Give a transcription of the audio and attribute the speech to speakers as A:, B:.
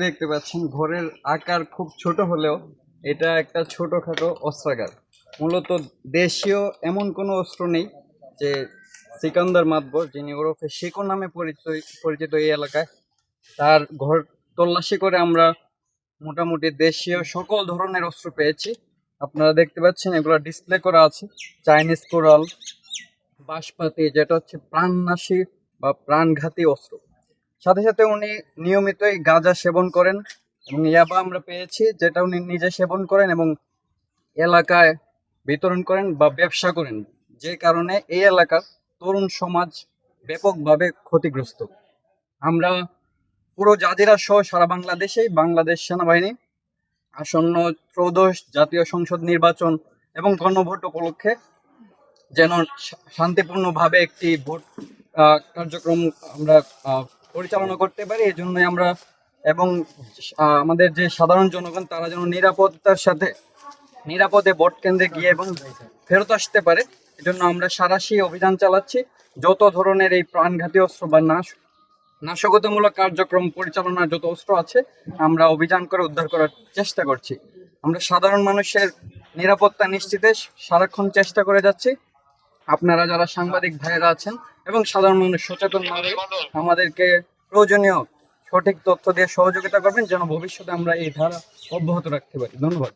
A: দেখতে পাচ্ছেন ঘরের আকার খুব ছোট হলেও এটা একটা ছোটখাটো অস্ত্রাগার। মূলত দেশীয় এমন কোনো অস্ত্র নেই যে সিকান্দার মাতবর, যিনি ওরফে শেকো নামে পরিচিত এই এলাকায়, তার ঘর তল্লাশি করে আমরা মোটামুটি দেশীয় সকল ধরনের অস্ত্র পেয়েছি। আপনারা দেখতে পাচ্ছেন এগুলো ডিসপ্লে করা আছে। চাইনিজ কোরাল, বাঁশপাতি, যেটা হচ্ছে প্রাণনাশী বা প্রাণঘাতী অস্ত্র। সাথে সাথে উনি নিয়মিতই গাঁজা সেবন করেন এবং ইয়াবা আমরা পেয়েছি, যেটা উনি নিজে সেবন করেন এবং এলাকায় বিতরণ করেন বা ব্যবসা করেন, যে কারণে এই এলাকার তরুণ সমাজ ব্যাপকভাবে ক্ষতিগ্রস্ত। আমরা পুরো জাজিরা সহ সারা বাংলাদেশে বাংলাদেশ সেনাবাহিনী আসন্ন ত্রয়োদশ জাতীয় সংসদ নির্বাচন এবং গণভোট উপলক্ষে যেন শান্তিপূর্ণভাবে একটি ভোট কার্যক্রম আমরা পরিচালনা করতে পারি, এই জন্যই আমরা এবং আমাদের যে সাধারণ জনগণ তারা যেন নিরাপত্তার সাথে নিরাপদে ভোট কেন্দ্রে গিয়ে এবং ফেরত আসতে পারে, এজন্য আমরা সাঁড়াশি অভিযান চালাচ্ছি। যত ধরনের এই প্রাণঘাতী অস্ত্র বা নাশকতামূলক কার্যক্রম পরিচালনার যত অস্ত্র আছে আমরা অভিযান করে উদ্ধার করার চেষ্টা করছি। আমরা সাধারণ মানুষের নিরাপত্তা নিশ্চিতে সারাক্ষণ চেষ্টা করে যাচ্ছি। আপনারা যারা সাংবাদিক ভাইয়েরা আছেন এবং সাধারণ মানুষ সচেতন ভাবে আমাদেরকে প্রয়োজনীয় সঠিক তথ্য দিয়ে সহযোগিতা করবেন, যেন ভবিষ্যতে আমরা এই ধারা অব্যাহত রাখতে পারি। ধন্যবাদ।